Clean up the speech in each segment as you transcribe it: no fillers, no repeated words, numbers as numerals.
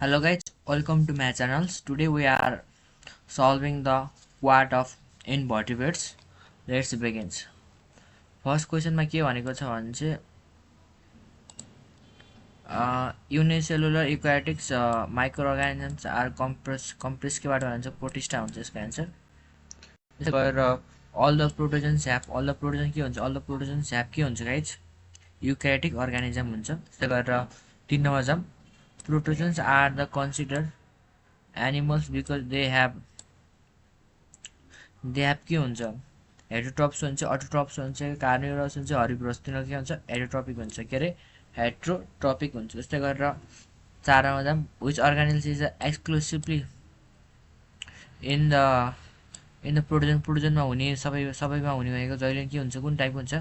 Hello guys, welcome to my channels. Today we are solving the quad of invertebrates. Let's begin. First question मा के भनेको छ भने चाहिँ unicellular eukaryotic microorganisms are compressed केबाट भन्छ प्रोटिस्टा हुन्छ यसको आन्सर. त्यसै गरेर all the protogens के हुन्छ all the protogens have के हुन्छ गाइज eukaryotic organism हुन्छ. त्यसै गरेर 3 number jam protogens are the considered animals because they have के हुन्छ हेटरोट्रप्स हुन्छ अटोट्रप्स हुन्छ कार्निभोरस हुन्छ हर्बिभोरस तिनीहरू के हुन्छ हेटरोट्रपिक हुन्छ के अरे हेट्रोट्रपिक हुन्छ. त्यस्तै गरेर 4 मा जाम which organism is exclusively in the प्रोटोजनमा हुने सबैमा हुने भनेको जहिले के हुन्छ कुन टाइपको हुन्छ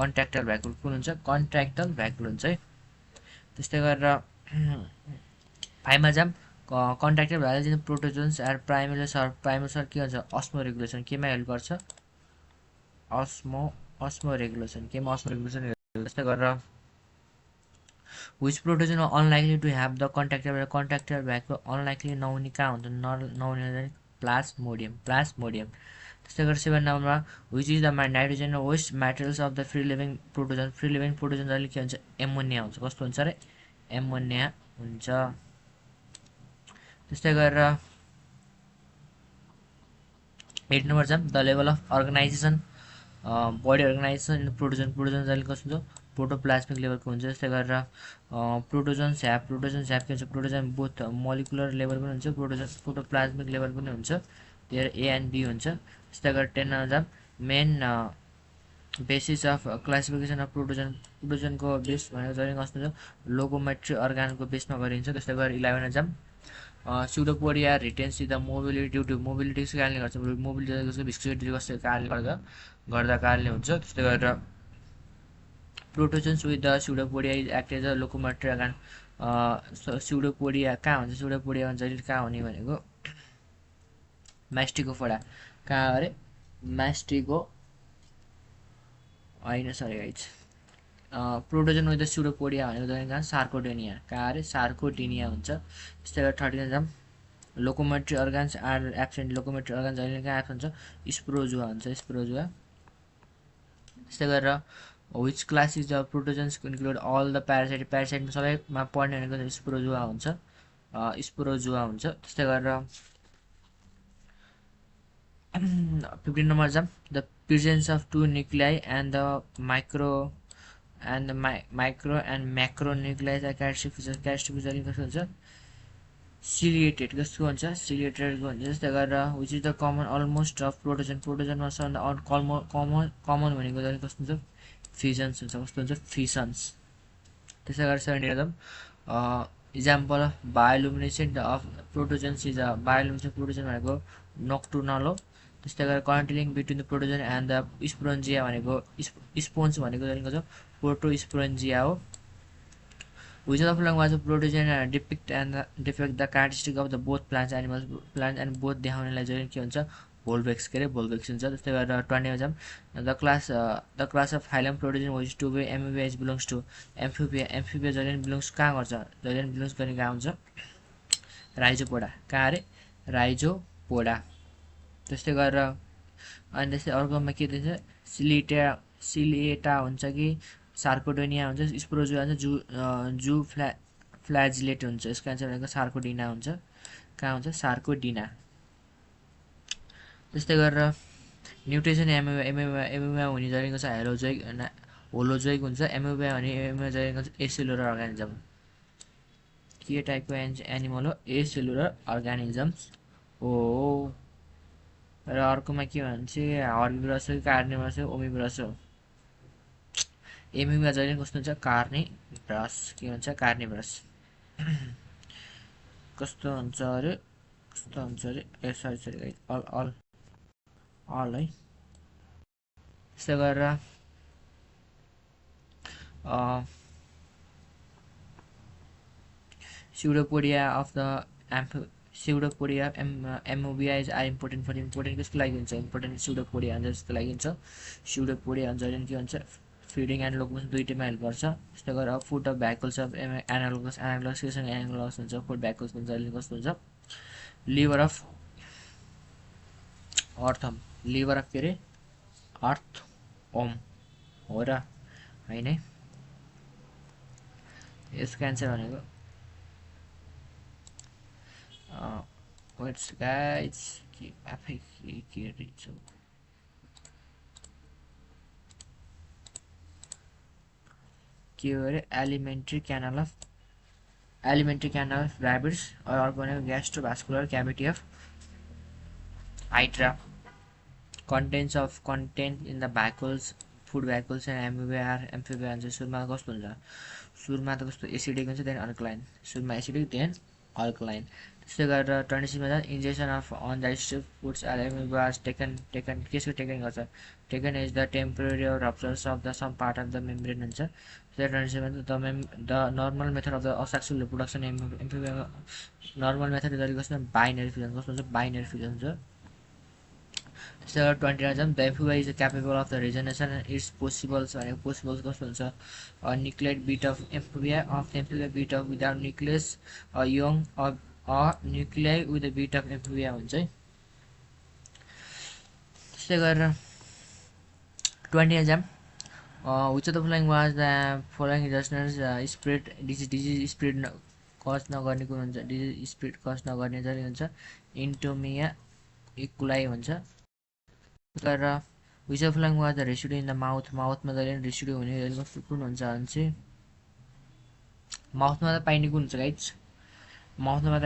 कन्ट्र्याक्टल भ्याकुल कुन हुन्छ कन्ट्र्याक्टल भ्याकुल हुन्छ है. त्यस्तै गरेर 5 मा जाम कन्ट्र्याक्टल भ्याकुल प्रोटोजन्स आर प्राइमरी के हुन्छ अस्मो रेगुलेसन केमा हेल्प गर्छ अस्मो रेगुलेसन केमा अस्मो रेगुलेसन. त्यस्तै गरेर which protozoan unlikely to have the contractile vacuole unlikely नहुने कहाँ हुन्छ नहुने प्लाज्मोडियम. त्यस्तै गरेर 7 नम्बरमा which is the nitrogen waste materials of the free living protozoan जहिले के हुन्छ एमोनिया हुन्छ. कस्तो हुन्छ अरे एमोनिया हुन्छ. त्यस्तै गरेर 8 नम्बर जाम the level of organisation body organisation in protozoan जहिले कस्तो हुन्छ प्रोटोप्लाज्मिक लेभलको हुन्छ. त्यस्तै गरेर प्रोटोजन्स ह्याभ के हुन्छ प्रोटोजन बोथ मोलिकुलर लेभल पनि हुन्छ प्रोटोप्लाज्मिक लेभल पनि हुन्छ. त्यही ए एन्ड बी हुन्छ. त्यस्तै गरेर 10 मा जाम main basis of classification of प्रोटोजनको बेस भनेको जहिले कस्तो हुन्छ लोकोमेट्री अर्गानको बेसमा गरिन्छ. त्यस्तै गरेर 11 मा जाम pseudopodia retains the mobility due to मोबिलिटीको कारणले गर्छ मोबिलिटी भिस्कोसिटी कस्तो कारणले गर्दा कारणले हुन्छ. त्यस्तै गरेर protozoans with the pseudopodia is act as a locomotory organ pseudopodia कहाँ हुन्छ स्युडोपोडिया जहिले कहाँ हुने भनेको म्यास्टिकोफोडा कहाँ अरे म्यास्टिको होइन सरी गाइज प्रोटोजन विथ द स्युडोपोडिया भनेको जहिले कहाँ सार्कोडेनिया कहाँ अरे सार्कोडेनिया हुन्छ. त्यस्तै गरेर 13 जाम locomotory organs are absent locomotory organs जहिले कहाँ एब्सेन्ट हुन्छ स्प्रोजुवा हुन्छ स्प्रोजुवा. त्यस्तै गरेर which class is the protozoans include all the प्यारासाइटमा सबैमा पढ्ने भनेको स्प्रोजुवा हुन्छ. त्यस्तै गरेर 15 नम्बर जाम the presence of two nuclei and the micro and macro nuclei characteristic feature कस्तो हुन्छ सिलिएटेड कस्तो हुन्छ सिलिएटेडको हुन्छ. त्यस्तै गरेर which is the common almost of प्रोटोजनमा सबभन्दा कमन भनेको जहिले कस्तो हुन्छ फिजन्स हुन्छ कस्तो हुन्छ फिसन्स. त्यसै गरेर 17 एकदम example of bioluminescent of protozoans is bioluminescent protozoan भनेको नक्टुर्नल हो. त्यस्तै गरेर connecting between the protozoan and the sporangia भनेको स्पोन्ज भनेको जहिले कस्तो प्रोटोस्पोरेन्जिया हो. Which of the following was a protogen depict the characteristic of the both plants and both देखाउनेलाई जहिले के हुन्छ भोल्भेक्स के अरे भोल्भेक्स हुन्छ. त्यस्तै गरेर 20 मा जाम the class of phylum protozoan which to be amphibia is belongs to amphibia जहिले बिलोङ्स कहाँ गर्छ जहिले बिलोङ्स गर्ने कहाँ हुन्छ राइजोपोडा कहाँ अरे राइजोपोडा. त्यस्तै गरेर अनि त्यस्तै अर्कोमा के दिन्छ सिलिएटा हुन्छ कि सार्कोडेनिया हुन्छ स्प्रोजुवा हुन्छ जु फ्ल्याजिलेट हुन्छ. यसको एन्सर भनेको सार्कोडिना हुन्छ कहाँ हुन्छ सार्कोडिना. त्यस्तै गरेर न्युट्रिसन एमिबा हुने जहिले छ होलोजोइक हुन्छ एमिबा भने एमिबा जहिले एसेलुलर अर्गानिजम के टाइपको एनिमल हो एसेलुलर अर्गानिजम्स हो. र अर्कोमा के भन्छ हर्बिभोरस हो कार्निभोरस हो ओमिभोरस हो एमिबा जहिले कस्तो हुन्छ कार्निभोरस के भन्छ कार्निभोरस कस्तो हुन्छ अरे ए सरी अल है. त्यस्तै गरेर pseudopodia of the pseudopodia amoeba is are important for important कसको लागि हुन्छ इम्पोर्टेन्ट स्युडोपोडिया हुन्छ जसको लागि हुन्छ स्युडोपोडिया हुन्छ जहिले के हुन्छ फिडिङ एन्ड लोकोमोसन दुईटैमा हेल्प गर्छ। त्यस्तै गरेर food of vehicles of analogous हुन्छ। फुड भेहिकल्स भन्छ अहिले कस्तो हुन्छ लिभर अफ अर्थम लिभर अफ के अरे अर्थ ओम हो र होइन है। यसको एन्सर भनेको वेट्स गाइज के आफै के रहेछ के हो अरे एलिमेन्ट्री क्यानल अफ ऱ्याबिट्स अर्को भनेको gastrovascular cavity of hydra content in the vehicles food vehicles and amphibia हुन्छ। सुरुमा कस्तो हुन्छ सुरुमा त कस्तो एसिडिक हुन्छ देन अल्कलाइन सुरुमा एसिडिक देन अल्कलाइन। त्यस्तै गरेर 26मा छ injection of undigested foods was taken केसको टेकन गर्छ taken is the temporary ruptures of the some part of the membrane हुन्छ। त्यस्तै 27 the normal method of the asexual reproduction amphibia normal method जहिले कस्तो बाइनरी फ्युजन कस्तो हुन्छ binary fusion हुन्छ। त्यस्तै गरेर 20 the amphibia is capable of the regeneration its possibles भनेको पोसिबल्स कस्तो हुन्छ nucleoid bit of amphibia bit of without nucleus young nuclei with the bit of amphibia हुन्छ है। त्यस्तै गरेर 20 exam which of the following was the following regions spread disease spread cause नगर्ने कुन हुन्छ डिजिज स्प्रेड कज नगर्ने जहिले हुन्छ इन्टोमिया इकुलाई हुन्छ। गरेर which of following was the residue in the माउथमा जहिले रेसिड्यु हुने कस्तो कुन हुन्छ भने चाहिँ माउथमा त पाइने कुन हुन्छ गाइज माउथमा त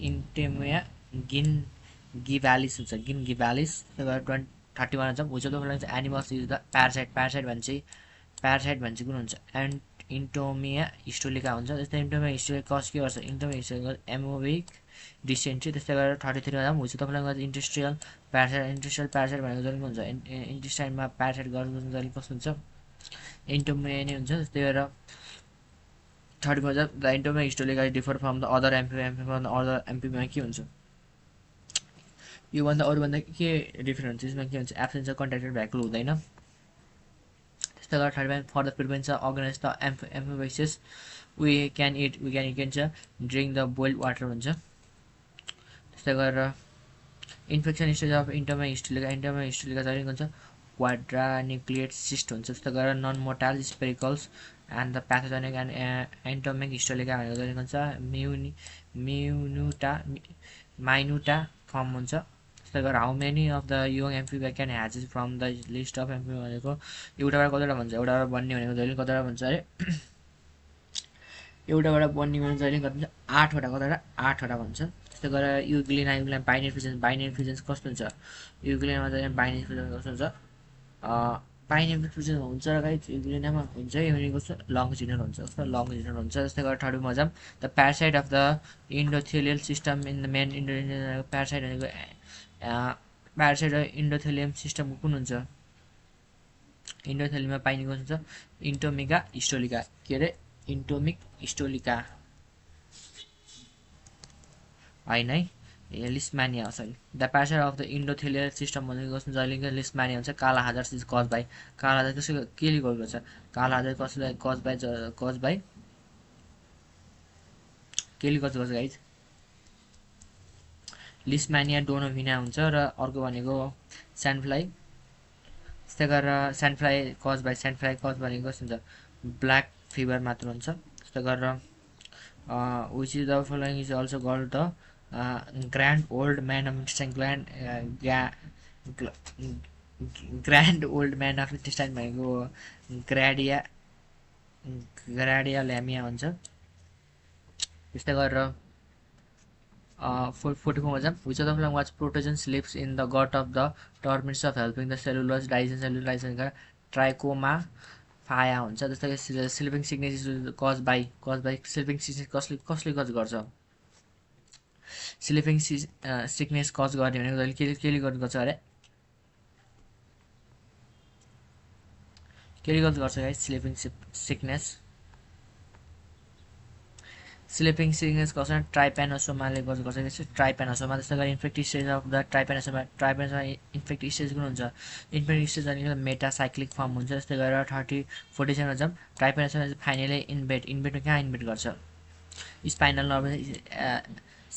इन्टेमिया गिभालिस हुन्छ गिभालिस। त्यस्तै गरेर 31 हुन्छ which of the following animals is the parasite भन्छ कुन हुन्छ एन्ड इन्टोमिया हिस्टोलिका हुन्छ। त्यस्तै इन्टोमिया हिस्टोलिका कस के गर्छ इन्टोमिया हिस्टोलिका एमोबिक डिसेन्ट्री। त्यस्तै गरेर 33 मा which of the following industrial parasite भनेको जहिले हुन्छ इन्टेस्टाइनमा प्यारासाइट गर्नु जहिले कस्तो हुन्छ इन्टोमिया नै हुन्छ। त्यस्तै गरेर 30 मा the entamoeba histolytica differ from the other amphibia के हुन्छ योभन्दा अरूभन्दा के डिफरेन्ट हुन्छ यसमा के हुन्छ एब्सेन्स अफ कन्ट्याक्टेड भेहिकल हुँदैन। त्यस्तै गरेर 35 for the prevention against the amoebiasis we can it छ ड्रिङ्क द बोइल्ड वाटर हुन्छ। त्यस्तै गरेर infection stage of entamoeba histolytica जहिले हुन्छ क्वाड्रान्युक्लियेट सिस्ट हुन्छ। त्यस्तै गरेर non motile sphericals and the pathogenic and entamoeba histolytica भनेको जहिले हुन्छ माइनुटा फर्म हुन्छ। त्यस्तै गरेर how many of the young amphibia can hatches from the list of amphibia भनेको एउटाबाट कतिवटा भन्छ एउटाबाट बन्ने भनेको जहिले कतिवटा भन्छ अरे एउटाबाट बन्ने भने जहिले कति भन्छ 8वटा भन्छ। त्यस्तै गरेर युग्लिना बाइनरी फ्युजन्स कस्तो हुन्छ युग्लिनामा जहिले बाइनरी फ्युजन कस्तो हुन्छ बाइनरी फ्युजन हुन्छ र गाइज युग्लिनामा हुन्छ यो कस्तो लङ्जिनल हुन्छ कस्तो लङ्जिनल हुन्छ। त्यस्तै गरेर 30 मा the parasite of the endothelial system in the main parasite भनेको प्यारासाइट इन्डोथेलियम सिस्टमको कुन हुन्छ इन्डोथेलियममा पाइने कुन हुन्छ इन्टोमिका हिस्टोलिका के अरे इन्टोमिक हिस्टोलिका होइन है leishmania sorry the parasite of the endothelial system भनेको कस्तो जहिले लिस्मानिया हुन्छ काला हाजार इज कज बाई काला हाजार कसैको केले गर्छ काला हाजार कसैलाई कज बाई केले गर्छ गाइज लिस्मानिया डोनोभिना हुन्छ र अर्को भनेको स्यान्डफ्लाई। त्यस्तै गरेर स्यान्डफ्लाई कज भनेको कस्तो हुन्छ ब्ल्याक फिभर मात्र हुन्छ। त्यस्तै गरेर which is the following is also called the grand old man of intestine grand old man of intestine भनेको ग्राडिया ल्यामिया हुन्छ। त्यस्तै गरेर 44 मा जाम which of the following was protozoan sleeps in the gut of the termites of helping the cellulose digestion trichonympha हुन्छ। जस्तै sleeping sickness cause by sleeping sickness कसले cause गर्छ स्लिपिङ सिकनेस कज गर्ने भनेको जहिले केले गर्छ अरे केले कज गर्छ guys sleeping sickness sleeping sickness गर्छ ट्राइपेनोसोमाले गर्छ त्यस्तै ट्राइपेनोसोमा त्यस्तै गरी infective stage of the Trypanosoma infective stage कुन हुन्छ इन्फेक्टिभ स्टेज भनेको मेटासाइक्लिक फर्म हुन्छ त्यस्तै गरेर 47 जब ट्राइपेनोसोमा फाइनली इन्भेटमा कहाँ इन्भेट गर्छ स्पाइनल नर्भ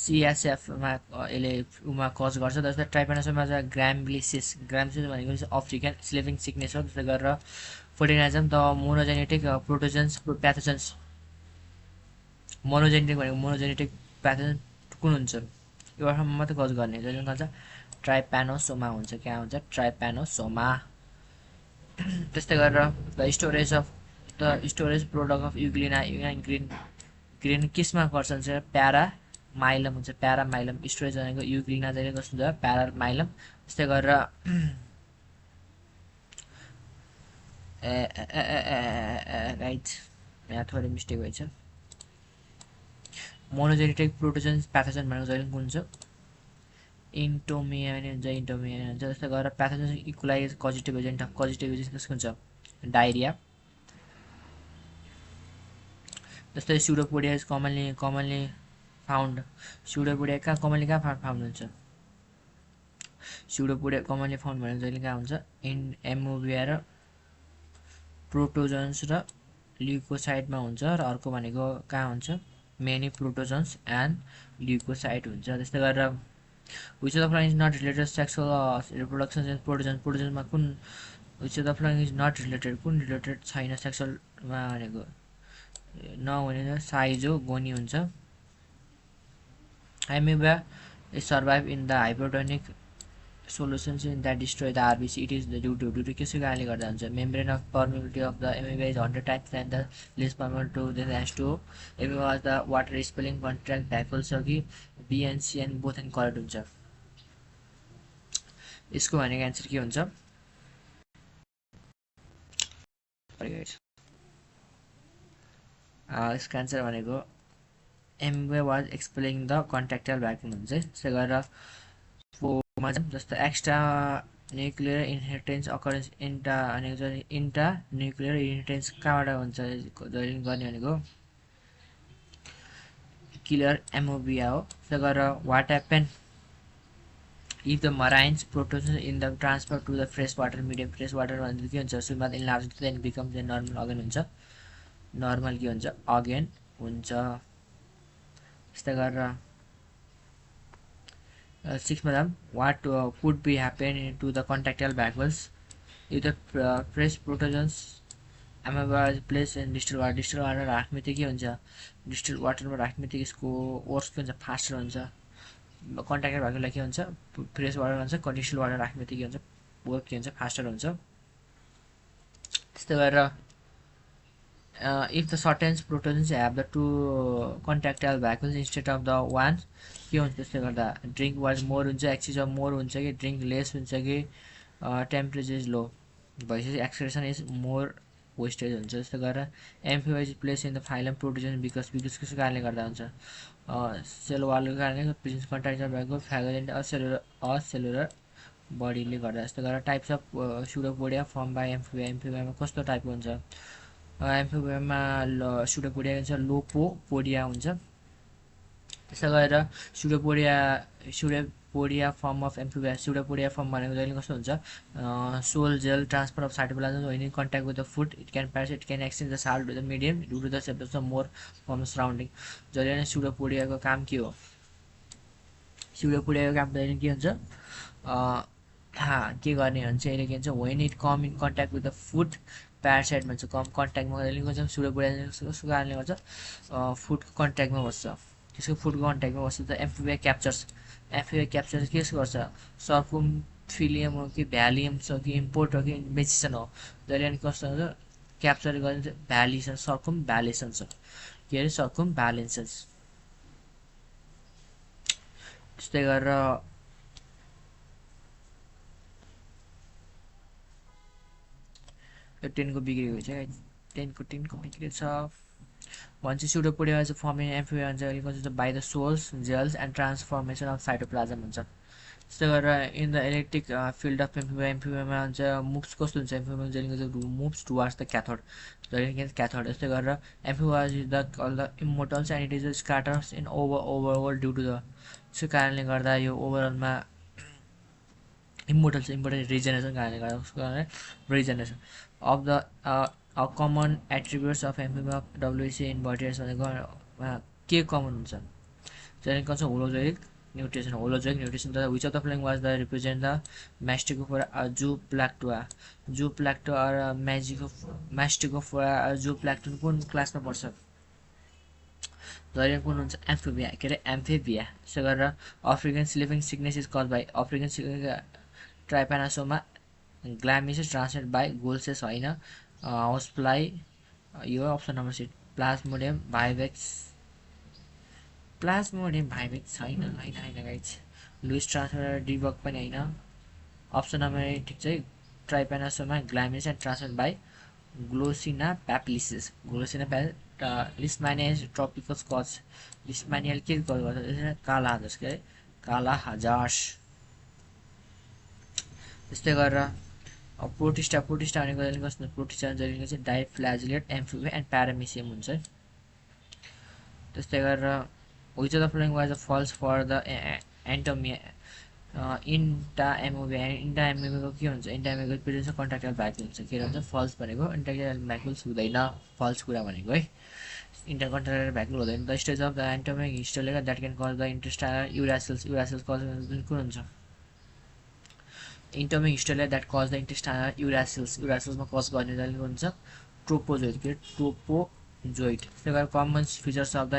सिएसएफमा यसले उमा कज गर्छ जस्तै ट्राइपेनोसोमा चाहिँ ग्राम्ब्लिसिस भनेको चाहिँ अफ्रिकन स्लिपिङ सिकनेस हो त्यस्तै गरेर 49 द मोनोजेनेटिक प्रोटोजन्स प्याथोजन्स मोनोजेनेटिक भनेको मोनोजेनेटिक प्याथोजन कुन हुन्छ एउटामा मात्रै कज गर्ने जसले भन्छ ट्राइपेनोसोमा हुन्छ क्या हुन्छ ट्राइपेनोसोमा त्यस्तै गरेर the storage product of euglena green केसमा गर्छ भने प्यारामाइलम हुन्छ प्यारामाइलम स्टोरेज भनेको युग्लिना जहिले कस्तो हुन्छ प्यारामाइलम त्यस्तै गरेर राइट यहाँ थोरै मिस्टेक भएछ मोनोजेनेटिक प्रोटोजन प्याथोजन भनेको जहिले कुन हुन्छ इन्टोमिया हुन्छ त्यस्तै गरेर प्याथोजन इक्वलाइज कजिटिभ एजेन्ट कसको हुन्छ डायरिया त्यस्तै स्युडोपोडिया इज कमनली फाउन्ड स्युडोपोडिया कहाँ फाउन्ड हुन्छ स्युडोपोडिया कमनली फाउन्ड भनेको जहिले कहाँ हुन्छ एमोबिया र प्रोटोजन्स र ल्युकोसाइडमा हुन्छ र अर्को भनेको कहाँ हुन्छ मेनी प्रोटोजन्स एन्ड ल्युकोसाइड हुन्छ त्यस्तै गरेर which of the following is not related sexual reproduction प्रोटोजनमा कुन which of the following is not related कुन रिलेटेड छैन सेक्सुअलमा भनेको नभने साइजो गोनी हुन्छ amoeba is survive in the hypotonic solutions in that destroy the RBC. It is due to kesको कारणले गर्दा हुन्छ membrane of permeability of the amoeba is 100 times than the less permeable to the H2O. amoeba was the water repelling contract dipole छ कि B and C and both and correct हुन्छ यसको भनेको answer के हुन्छ यसको आन्सर भनेको amoeba was expelling the contractile vacuum हुन्छ त्यसै गरेर जस्तो extra nuclear inheritance occurrence intra nuclear inheritance कहाँबाट हुन्छ जहिले गर्ने भनेको किलर एमोबिया हो त्यसै गरेर what happen if the marines protozoan in the transfer to the fresh water medium fresh water भन्दा के हुन्छ सुरुमा enlarge then become the normal again हुन्छ नर्मल के हुन्छ अगेन हुन्छ त्यस्तै गरेर 6 madam what could be happen to the contractile vacuoles if the fresh protogens amoeba is placed in distilled water राख्ने के हुन्छ डिस्टिल्ड वाटरमा राख्ने यसको वर्स के हुन्छ फास्टर हुन्छ कन्ट्याक्टल भएकोलाई के हुन्छ फ्रेस वाटर हुन्छ डिस्टिल्ड वाटर राख्ने के हुन्छ वर्क के हुन्छ फास्टर हुन्छ त्यस्तै गरेर if the certain protogens have the two contractile vacuoles instead of the one के हुन्छ त्यसले गर्दा ड्रिंक वाज मोर हुन्छ एक्सिस अफ मोर हुन्छ कि ड्रिंक लेस हुन्छ कि टेम्परेचर इज लो भएपछि एक्सक्रेसन इज मोर वेस्टेज हुन्छ त्यस्तै गरेर amoeba is place in the phylum protozoan because कसको कारणले गर्दा हुन्छ सेल वालको कारणले प्रेजेन्स कन्ट्याक्टल भएको फ्यागोजेन्ट असेलुलर बडीले गर्दा त्यस्तै गरेर टाइप्स अफ स्युडोपोडिया फर्म बाई एम्फिबामा कस्तो टाइपको हुन्छ एम्फिबामा स्युडोपोडिया हुन्छ लोपोपोडिया हुन्छ त्यसै गरेर pseudopodia form of amphibia pseudopodia form भनेको जहिले कस्तो हुन्छ sol gel transfer of cytoplasm when in contact with the food it can exchange the salt with the medium due to the separation of more from surrounding जहिले नै स्युडोपोडियाको काम के हो स्युडोपोडियाको काम जहिले के हुन्छ के गर्ने हुन्छ यसले के भन्छ when it come in contact with the food parasite भन्छ कम कन्ट्याक्टमा जहिले गर्छ स्युडोपोडिया कसको कारणले गर्छ फुडको कन्ट्याक्टमा बस्छ त्यसको फुडको कन्ट्याक्टमा बस्छ त एम्फिबिया क्याप्चर्स के गर्छ सर्कुम फिलियम हो कि भ्यालियम छ कि इम्पोर्ट हो कि मेसिसन हो जहिले अनि कस्तो हुन्छ क्याप्चर गर्ने भ्यालिसन सर्कुम भ्यालेसन छ के अरे सर्कुम भ्यालेन्सेस त्यस्तै गरेर यो 10 को बिग्रेको छ 10 को बिग्रेछ भन्छ स्युडोपोडिया इज फर्मिङ एम्फिबिया हुन्छ by the sols gels and transformation of cytoplasm हुन्छ त्यस्तै गरेर in the electric field of एम्फिबियामा हुन्छ मुभ्स कस्तो हुन्छ एम्फिबिया जहिले चाहिँ मुभ्स टुवार्ड्स द क्याथोड जहिले क्याथोड यस्तै गरेर amphibia is the call the immortals and it is scatters in overall due to the त्यसको कारणले गर्दा यो ओभरअलमा इमोर्टल रिजेनेसन कारणले गर्दा उसको कारण regeneration of the common attributes of amphibia WC इन्भर्टियर्स भनेको के कमन हुन्छ जहिले कन्छ holozoic nutrition holozoic nutrition the which of the following was the represent the mastigophora zooplancton zooplancton or mastigophora zooplancton कुन क्लासमा पर्छ जहिले कुन हुन्छ एम्फिबिया के अरे एम्फिबिया त्यसो गरेर African sleeping sickness is cause by African trypanosoma ग्लामिस ट्रान्समिटेड बाई गोल्सेस होइन हाउस फ्लाई यो अप्सन नम्बर 6 प्लाज्मोडियम भाइभेक्स छैन होइन गाइज लुइस ट्रान्सफर डिबक पनि होइन अप्सन नम्बर 8 ठिक चाहिँ ट्राइपानासोमा ग्लामिस and transmit by glossina palpalis leishmania tropica cause लिस्मानियाले के गर्छ काला हजार्स के अरे काला हजार्स त्यस्तै गरेर प्रोटिस्टा भनेको जहिले कस्तो प्रोटिस्टा जहिले चाहिँ डाइफ्ल्याजिलेट एम्फिबिया एन्ड प्यारामिसियम हुन्छ त्यस्तै गरेर which of the following was false for the इंटाएमोबिया को के हुन्छ इंटाएमोबिया प्रेजेन्स अफ कन्ट्राक्टाइल भ्याकुल हुन्छ के हुन्छ फल्स भनेको कन्ट्राक्टाइल भ्याकुल्स हुँदैन फल्स कुरा भनेको है इंटरकन्ट्राक्टाइल भ्याकुल हुँदैन the stage of the entamoeba histolytica that can cause the intestinal ulcers cause कुन हुन्छ entamoeba histolytica that cause the intestinal यूरासिल्समा कज गर्ने जहिले हुन्छ ट्रोपोजोइड के ट्रोपोजोइड त्यसै गरेर common features of the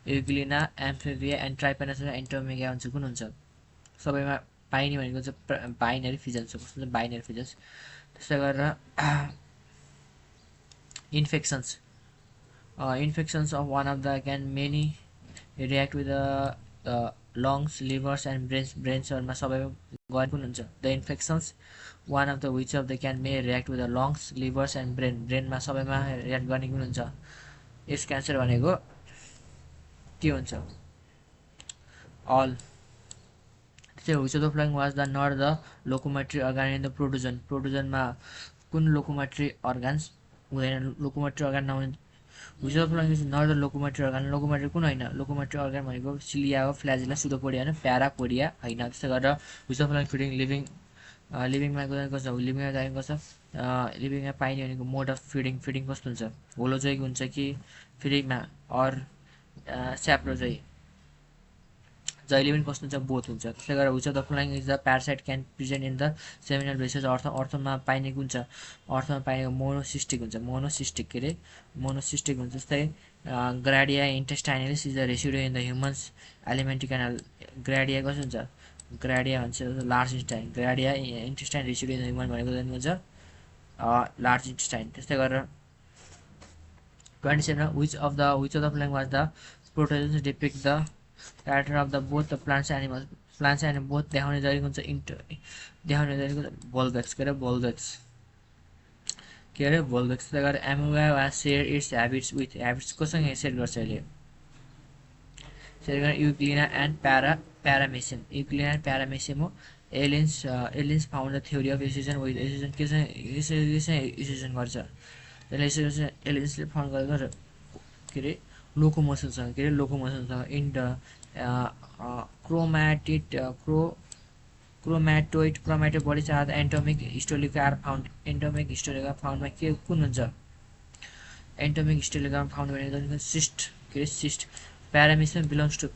euglena amphibia and trypanosoma entamoeba हुन्छ कुन हुन्छ सबैमा पाइने भनेको चाहिँ बाइनरी फिजन्स हो कस्तो बाइनरी फिजन्स त्यसै गरेर infections of one of the can many react with the lungs livers and ब्रेन्सहरूमा सबैमा गर्ने कुन हुन्छ the infections one of the which of the can may react with the lungs livers and ब्रेनमा सबैमा react गर्ने कुन हुन्छ यस क्यान्सर भनेको के हुन्छ all which of the following was the not the locomotory organ in the protozoan मा कुन लोकोमोटरी अर्गन्स हुँदैन लोकोमोटरी अर्गन नहुने which of the following is not the locomotory organ locomotory कुन होइन लोकोमोटरी अर्गन भनेको सिलिया हो फ्ल्याजिला pseudopodia होइन प्यारापोडिया होइन त्यसै गरेर which of the following feeding लिभिङमा कस्तो लिभिङमा जाने कस्तो लिभिङमा पाइने भनेको मोड अफ फिडिङ कस्तो हुन्छ होलोजोइक हुन्छ कि फिडिङमा अर स्याप्रोजोइक जहिले पनि कस्तो हुन्छ बोथ हुन्छ त्यसै गरेर which of the following is the parasite can present in the seminal vessels अर्थमा पाइने कुन छ अर्थमा पाइने मोनोसिस्टिक हुन्छ मोनोसिस्टिक हुन्छ जस्तै giardia intestinalis is the residue in the humans alimentary canal giardia कस्तो हुन्छ ग्राडिया भन्छ large intestine giardia intestine residue in the human भनेको हुन्छ लार्ज इन्टेस्टाइन त्यस्तै गरेर 27 which of the following was the protozoans depict the character of the both the plants and both देखाउने जहिले हुन्छ देखाउने जहिले भोल्भेक्स के अरे भोल्भेक्स त्यसले गर्दा एमोबा वा सेयर इट्स ह्याबिट्स कोसँग सेयर गर्छ अहिले सेयर गर्ने युक्लिना एन्ड प्यारामेसियम हो aliens found the theory of association with association केसँग एसोसिएसन गर्छ त्यसले एलियन्सले फाउन्ड गरेको के अरे लोकोमोसनसँग इन्ट chromatoid body charge entamoeba histolytica are found entamoeba histolytica फाउन्डमा के कुन हुन्छ एन्टोमिक हिस्टोलिका फाउन्ड भनेको सिस्ट के अरे सिस्ट प्यारामेसियम बिलोङ्स टु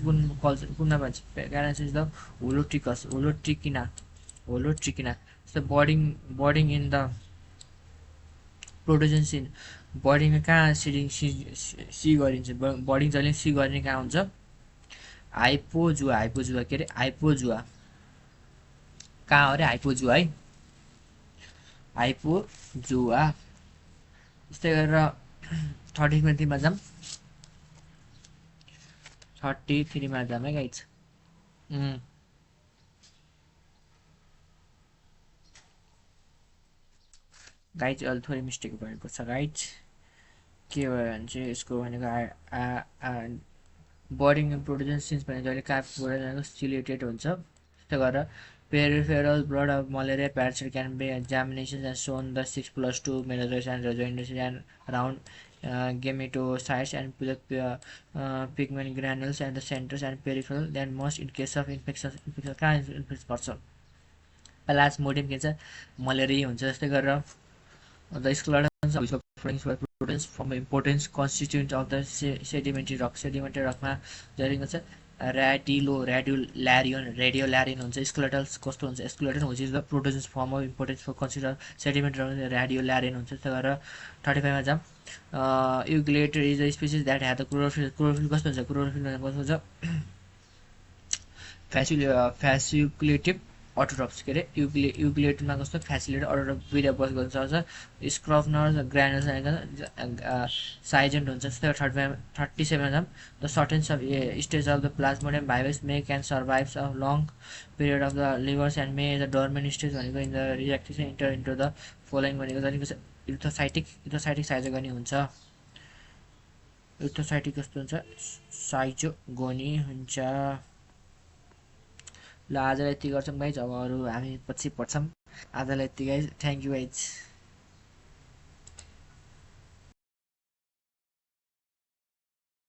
कुन कल्चर कुनमा भन्छ प्यारामेसियम इज द होलोट्रिकिना जस्तो बर्डिङ इन द प्रोटोजन सिन बर्डिङमा कहाँ सी गरिन्छ बर्डिङ जहिले सी गर्ने कहाँ हुन्छ हाइपोजुआ के अरे हाइपोजुआ कहाँ हो अरे हाइपोजुआ है हाइपोजुआ त्यस्तै गरेर 33मा जाम 33मा जाम है गाइज गाइज अहिले थोरै मिस्टेक भएको छ गाइज के भयो भने चाहिँ यसको भनेको बर्डिङ प्रोटोजन सिन्स भने जहिले कापबाट सिलेटेड हुन्छ त्यही गरेर peripheral blood of malaria parasite can be examinations and shown the 6+2 measures and rejoinders and round gametocytes and pigment granules and the centers and peripheral then most in case of infection कहाँ infect पर्छ Plasmodium के हुन्छ malaria हुन्छ जस्तै गरेर the skeletons of proteins form an important constituent of the sedimentary rock मा जरिङ हुन्छ radiolarian हुन्छ skeletals कस्तो हुन्छ skeleton which is the proteins form of important for consider sedimentary radiolarian हुन्छ त्यही गरेर 35 मा जाम Ungulator is a species that has the chlorophyll कस्तो हुन्छ chlorophyll कस्तो हुन्छ fasciculative autotrophs के अरे यूक्लिएटमा कस्तो फ्यासिलिटेड अटोट्रफ दुईटा बस गर्न सक्छ स्क्रफनर ग्रानुल्स साइजेन्ट हुन्छ त्यस्तै 37 मा द certains of stage of the plasmodium virus may can survive a long period of the livers and may the dormant stage भनेको in the reactive inter into the following भनेको जतिको इर्थोसाइटिक साइजोगनी हुन्छ इर्थोसाइटिक कस्तो हुन्छ साइजोगनी हुन्छ ल आजलाई यति गर्छौँ गाइज अब अरू हामी पछि पढ्छौँ आजलाई यति गाइज थ्याङ्क यू गाइज